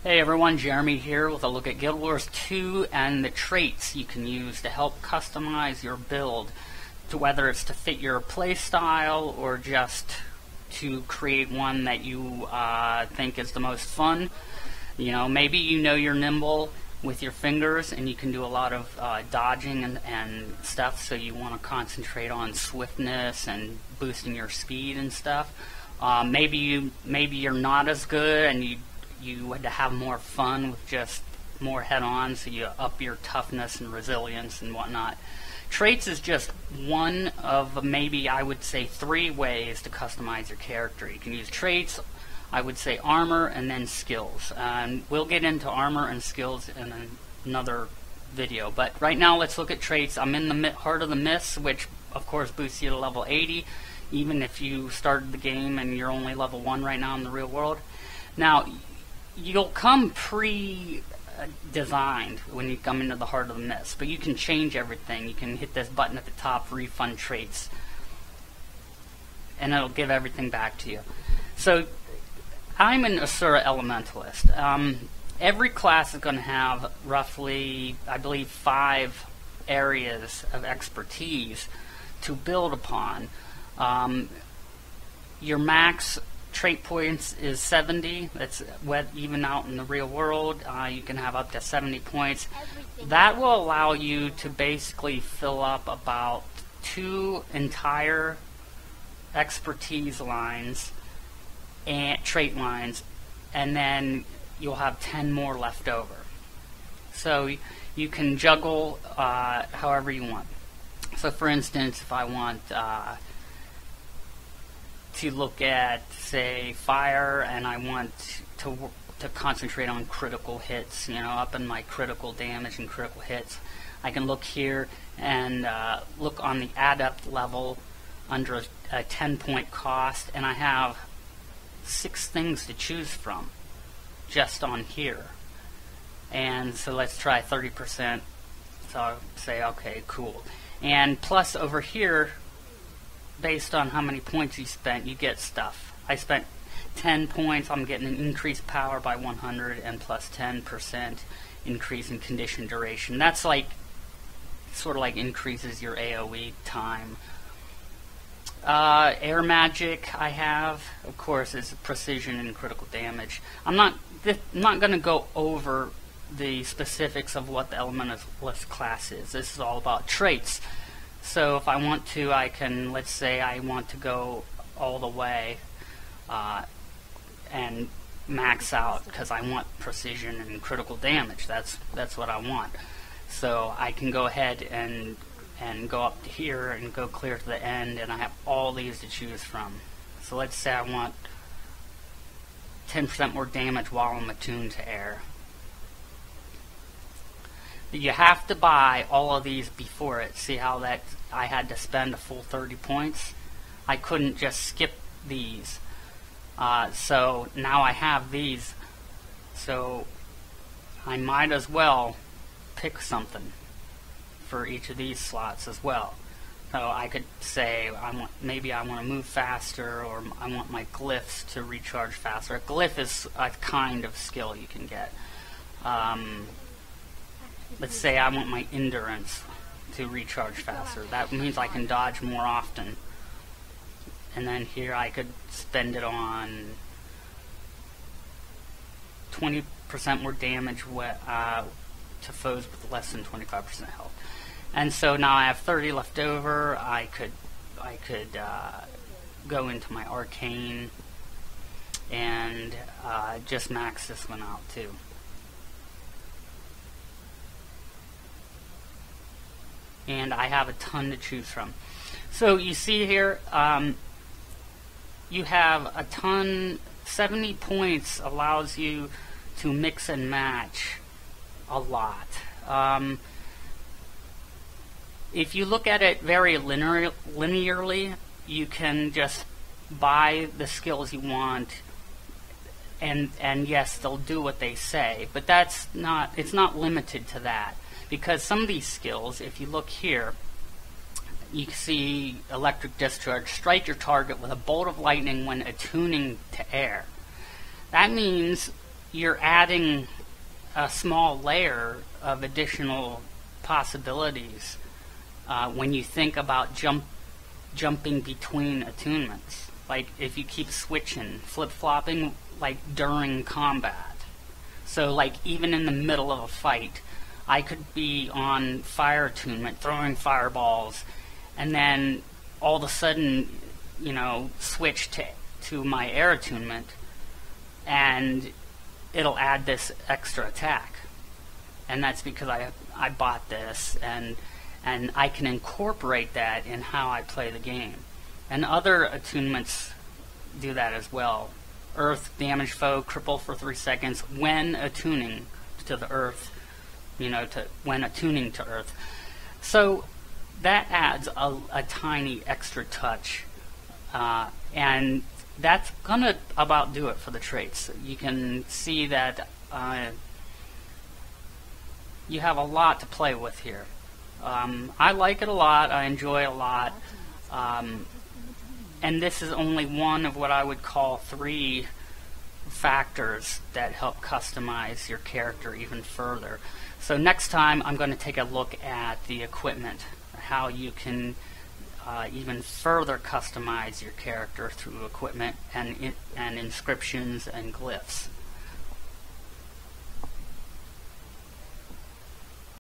Hey everyone, Jeremy here with a look at Guild Wars 2 and the traits you can use to help customize your build, to whether it's to fit your playstyle or just to create one that you think is the most fun. You know, maybe you're nimble with your fingers and you can do a lot of dodging and stuff, so you want to concentrate on swiftness and boosting your speed and stuff. Maybe you're not as good and you would have more fun with just more head-on, so you up your toughness and resilience and whatnot. Traits is just one of maybe, I would say, 3 ways to customize your character. You can use traits, I would say armor, and then skills. And we'll get into armor and skills in another video. But right now, let's look at traits. I'm in the heart of the mists, which of course boosts you to level 80, even if you started the game and you're only level 1 right now in the real world. Now, you'll come pre-designed when you come into the heart of the mist, but you can change everything. You can hit this button at the top, refund traits, and it'll give everything back to you. So I'm an Asura Elementalist. Every class is going to have roughly, I believe, 5 areas of expertise to build upon. Your max trait points is 70. That's even out in the real world. You can have up to 70 points. That will allow you to basically fill up about 2 entire expertise lines and trait lines, and then you'll have 10 more left over. So you can juggle however you want. So for instance, if I want to look at, say, fire, and I want to concentrate on critical hits, up in my critical damage and critical hits, I can look here and look on the adept level under a 10-point cost, and I have 6 things to choose from just on here. And so let's try 30%. So I'll say, okay, cool. And plus over here, based on how many points you spent, you get stuff. I spent 10 points, I'm getting an increased power by 100 and plus 10% increase in condition duration. That's like, sort of like increases your AoE time. Air magic I have, of course, is precision and critical damage. I'm not going to go over the specifics of what the Elementalist class is. This is all about traits. So if I want to, I can, let's say I want to go all the way and max out because I want precision and critical damage. That's what I want. So I can go ahead and go up to here and go clear to the end, and I have all these to choose from. So let's say I want 10% more damage while I'm attuned to air. You have to buy all of these before it. See how that I had to spend a full 30 points? I couldn't just skip these. So now I have these. So I might as well pick something for each of these slots as well. So I could say maybe I want to move faster, or I want my glyphs to recharge faster. A glyph is a kind of skill you can get. Let's say I want my endurance to recharge faster. That means I can dodge more often. And then here I could spend it on 20% more damage to foes with less than 25% health. And so now I have 30 left over. I could go into my arcane and just max this one out too. And I have a ton to choose from. So you see here, you have a ton. 70 points allows you to mix and match a lot. If you look at it very linearly, you can just buy the skills you want, and yes, they'll do what they say, but it's not limited to that. Because some of these skills, if you look here, you can see electric discharge, strike your target with a bolt of lightning when attuning to air. That means you're adding a small layer of additional possibilities when you think about jumping between attunements. Like if you keep switching, flip-flopping, like during combat. So like even in the middle of a fight, I could be on fire attunement, throwing fireballs, and then all of a sudden, you know, switch to my air attunement, and it'll add this extra attack. And that's because I bought this, and I can incorporate that in how I play the game. And other attunements do that as well. Earth, damage foe, cripple for 3 seconds when attuning to the Earth, you know, when attuning to Earth. So that adds a tiny extra touch, and that's gonna about do it for the traits. You can see that you have a lot to play with here. I like it a lot. I enjoy it a lot. And this is only one of what I would call 3 factors that help customize your character even further. So next time I'm going to take a look at the equipment, how you can even further customize your character through equipment and inscriptions and glyphs.